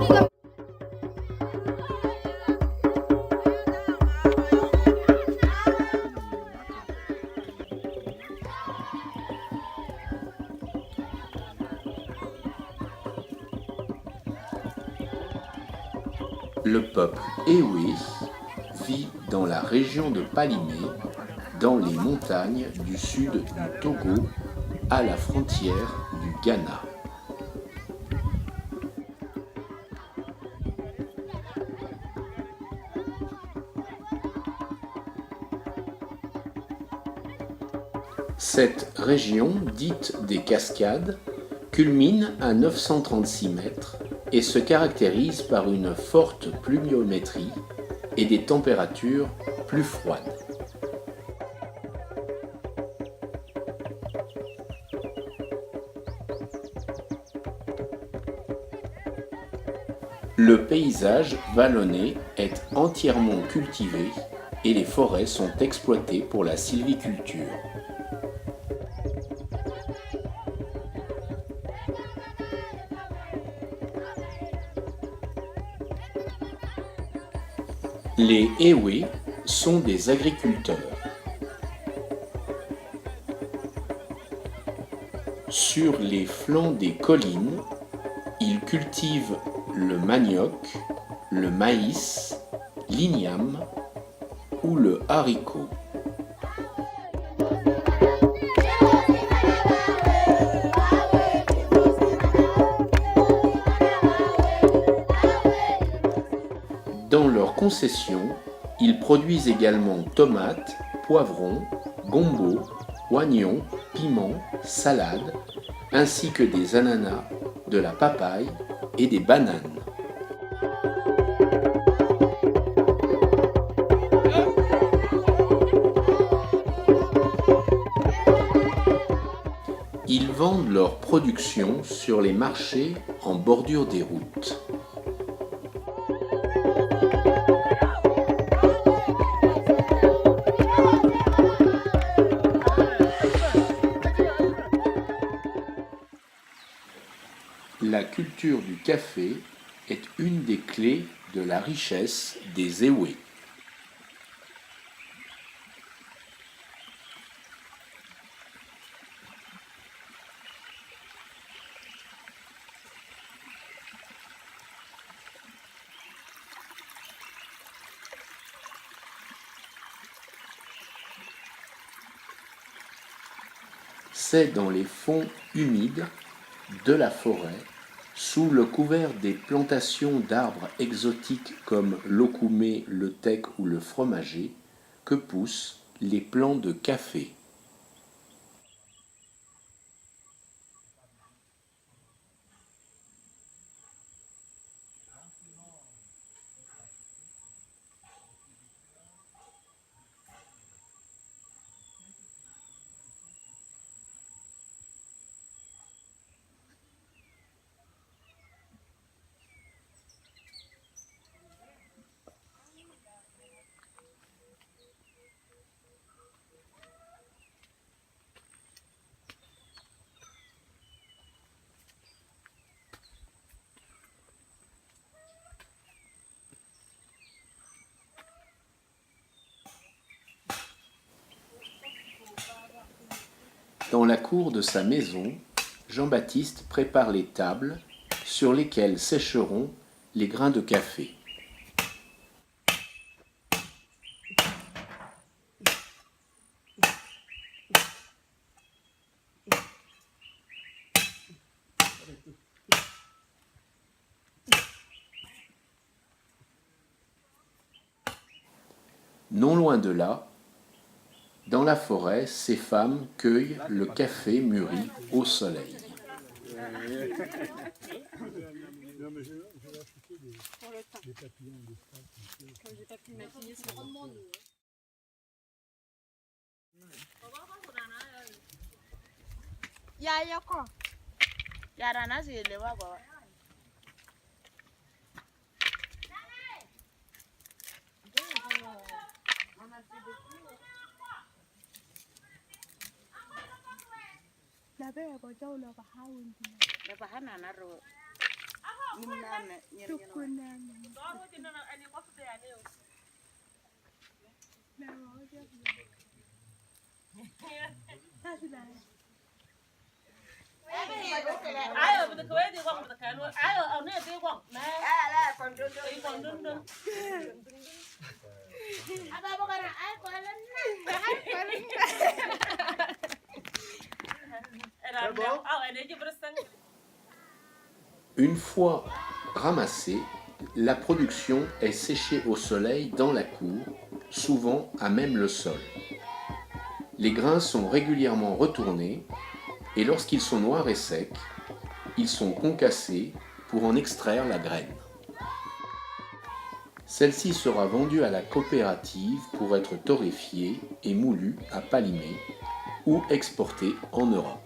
Le peuple Ewe vit dans la région de Palimé, dans les montagnes du sud du Togo, à la frontière du Ghana. Cette région, dite des Cascades, culmine à 936 mètres et se caractérise par une forte pluviométrie et des températures plus froides. Le paysage vallonné est entièrement cultivé et les forêts sont exploitées pour la sylviculture. Les Ewe sont des agriculteurs. Sur les flancs des collines, ils cultivent le manioc, le maïs, l'igname ou le haricot. Dans leurs concessions, ils produisent également tomates, poivrons, gombo, oignons, piments, salades, ainsi que des ananas, de la papaye et des bananes. Ils vendent leur production sur les marchés en bordure des routes. La culture du café est une des clés de la richesse des Ewe. C'est dans les fonds humides de la forêt, sous le couvert des plantations d'arbres exotiques comme l'okoumé, le teck ou le fromager, que poussent les plants de café. Dans la cour de sa maison, Jean-Baptiste prépare les tables sur lesquelles sécheront les grains de café. Non loin de là, dans la forêt, ces femmes cueillent le café mûri au soleil. Une fois ramassée, la production est séchée au soleil dans la cour, souvent à même le sol. Les grains sont régulièrement retournés et lorsqu'ils sont noirs et secs, ils sont concassés pour en extraire la graine. Celle-ci sera vendue à la coopérative pour être torréfiée et moulue à Palimé ou exportée en Europe.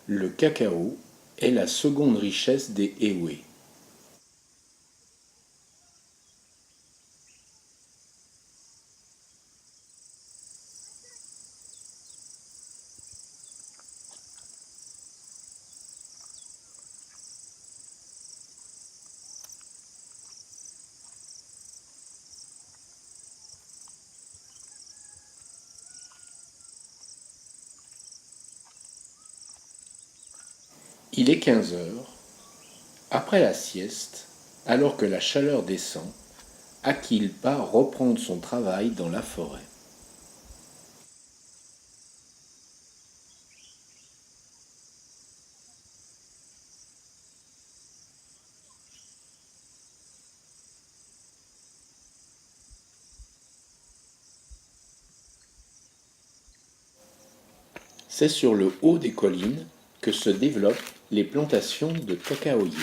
Le cacao est la seconde richesse des Ewe. Il est 15 heures. Après la sieste, alors que la chaleur descend, Akil part reprendre son travail dans la forêt. C'est sur le haut des collines que se développent les plantations de cacaoyers.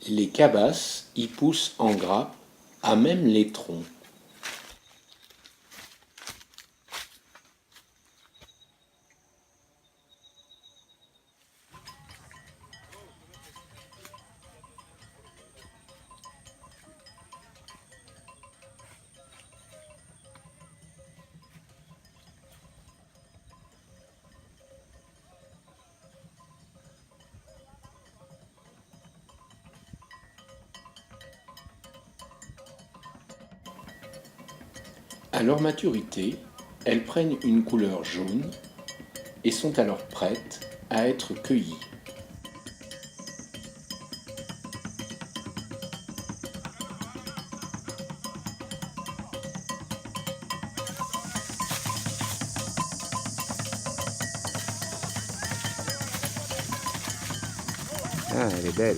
Les cabasses y poussent en grappes à même les troncs. À leur maturité, elles prennent une couleur jaune et sont alors prêtes à être cueillies. Ah, elle est belle.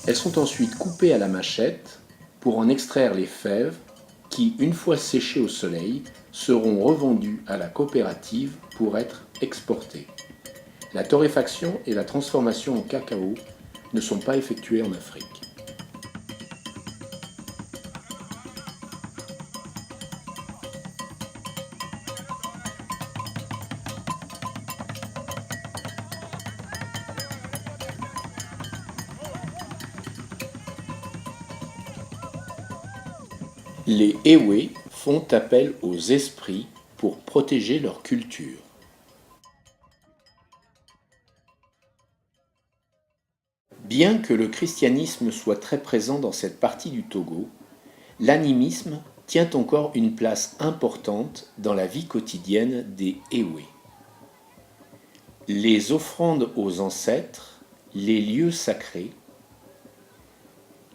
Elles sont ensuite coupées à la machette pour en extraire les fèves qui, une fois séchées au soleil, seront revendues à la coopérative pour être exportées. La torréfaction et la transformation en cacao ne sont pas effectuées en Afrique. Les Ewe font appel aux esprits pour protéger leur culture. Bien que le christianisme soit très présent dans cette partie du Togo, l'animisme tient encore une place importante dans la vie quotidienne des Ewe. Les offrandes aux ancêtres, les lieux sacrés,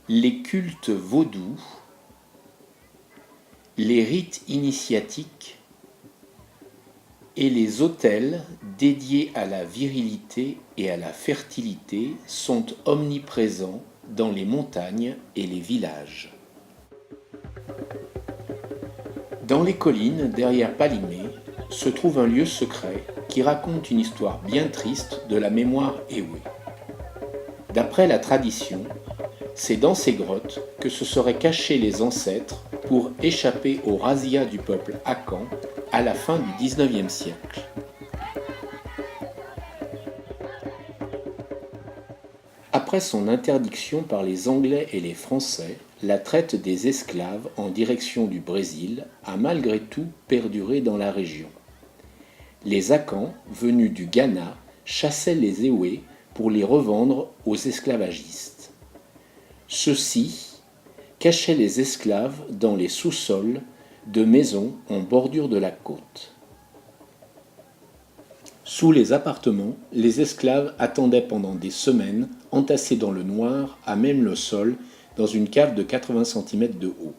les cultes vaudous, les rites initiatiques et les autels dédiés à la virilité et à la fertilité sont omniprésents dans les montagnes et les villages. Dans les collines derrière Palimé se trouve un lieu secret qui raconte une histoire bien triste de la mémoire Ewe. D'après la tradition, c'est dans ces grottes que se seraient cachés les ancêtres pour échapper aux razzias du peuple Akan à la fin du XIXe siècle. Après son interdiction par les Anglais et les Français, la traite des esclaves en direction du Brésil a malgré tout perduré dans la région. Les Akans, venus du Ghana, chassaient les Ewe pour les revendre aux esclavagistes. Ceux-ci cachaient les esclaves dans les sous-sols de maisons en bordure de la côte. Sous les appartements, les esclaves attendaient pendant des semaines, entassés dans le noir, à même le sol, dans une cave de 80 cm de haut.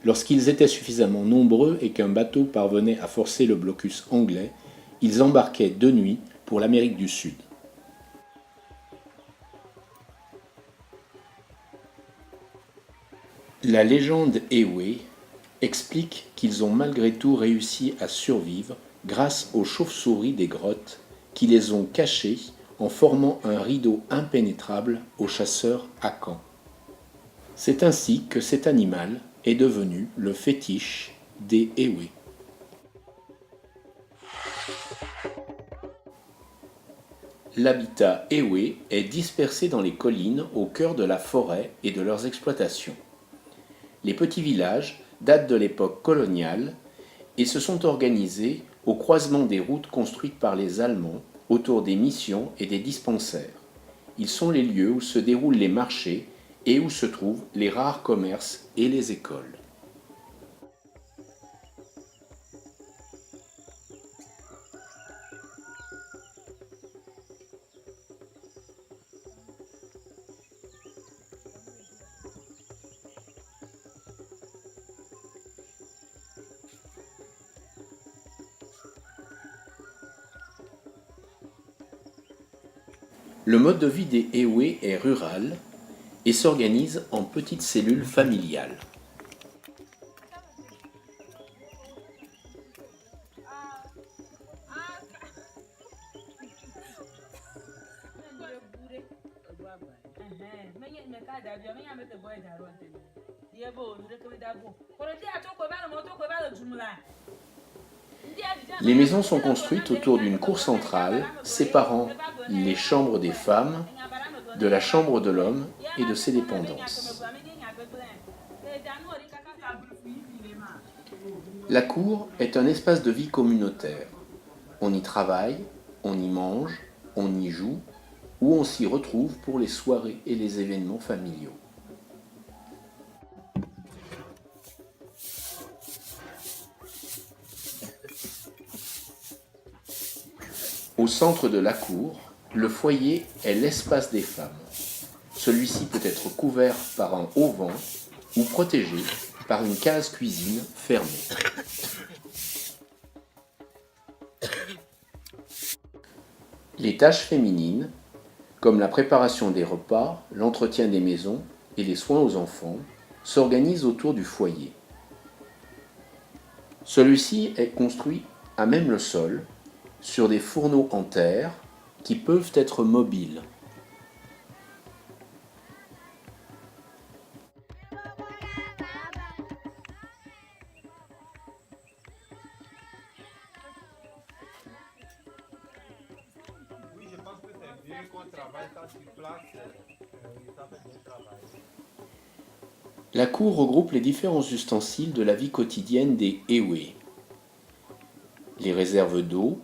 Lorsqu'ils étaient suffisamment nombreux et qu'un bateau parvenait à forcer le blocus anglais, ils embarquaient de nuit pour l'Amérique du Sud. La légende Ewe explique qu'ils ont malgré tout réussi à survivre grâce aux chauves-souris des grottes qui les ont cachés en formant un rideau impénétrable aux chasseurs Akans. C'est ainsi que cet animal est devenu le fétiche des Ewe. L'habitat Ewe est dispersé dans les collines au cœur de la forêt et de leurs exploitations. Les petits villages datent de l'époque coloniale et se sont organisés au croisement des routes construites par les Allemands autour des missions et des dispensaires. Ils sont les lieux où se déroulent les marchés et où se trouvent les rares commerces et les écoles. Le mode de vie des Ewe est rural et s'organise en petites cellules familiales. Les maisons sont construites autour d'une cour centrale séparant les chambres des femmes de la chambre de l'homme et de ses dépendances. La cour est un espace de vie communautaire. On y travaille, on y mange, on y joue ou on s'y retrouve pour les soirées et les événements familiaux. Au centre de la cour, le foyer est l'espace des femmes. Celui-ci peut être couvert par un auvent ou protégé par une case cuisine fermée. Les tâches féminines, comme la préparation des repas, l'entretien des maisons et les soins aux enfants, s'organisent autour du foyer. Celui-ci est construit à même le sol, sur des fourneaux en terre qui peuvent être mobiles. La cour regroupe les différents ustensiles de la vie quotidienne des Ewe. Les réserves d'eau,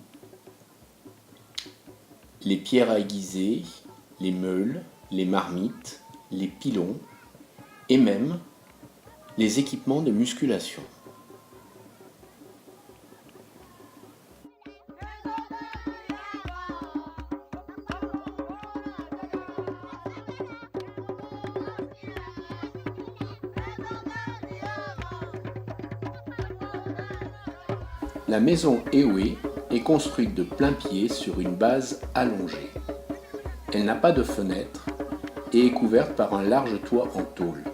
les pierres à aiguiser, les meules, les marmites, les pilons et même les équipements de musculation. La maison Ewe est construite de plain-pied sur une base allongée. Elle n'a pas de fenêtre et est couverte par un large toit en tôle.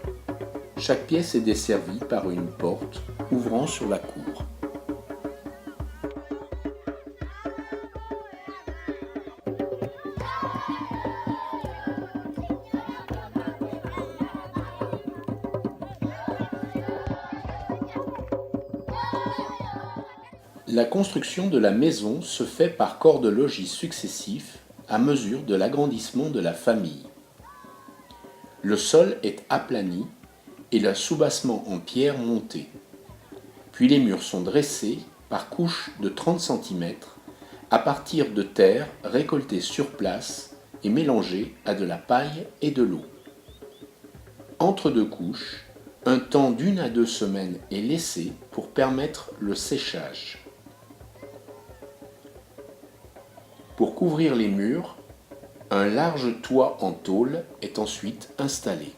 Chaque pièce est desservie par une porte ouvrant sur la cour. La construction de la maison se fait par corps de logis successifs à mesure de l'agrandissement de la famille. Le sol est aplani et le soubassement en pierre monté. Puis les murs sont dressés par couches de 30 cm à partir de terre récoltée sur place et mélangée à de la paille et de l'eau. Entre deux couches, un temps d'1 à 2 semaines est laissé pour permettre le séchage. Pour couvrir les murs, un large toit en tôle est ensuite installé.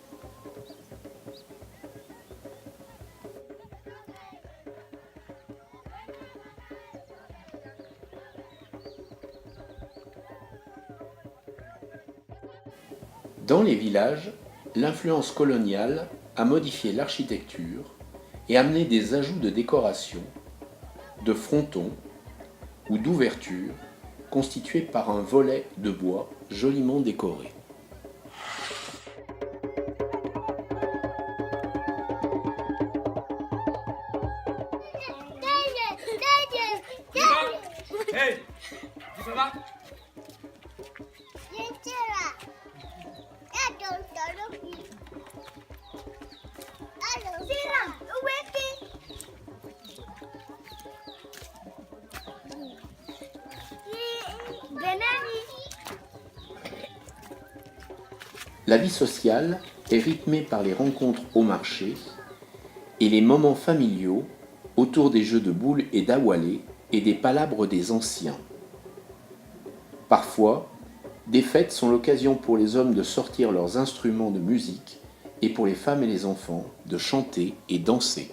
Dans les villages, l'influence coloniale a modifié l'architecture et amené des ajouts de décoration, de frontons ou d'ouvertures constitués par un volet de bois joliment décoré. Hey, ça va? La vie sociale est rythmée par les rencontres au marché et les moments familiaux autour des jeux de boules et d'awalé et des palabres des anciens. Parfois, des fêtes sont l'occasion pour les hommes de sortir leurs instruments de musique et pour les femmes et les enfants de chanter et danser.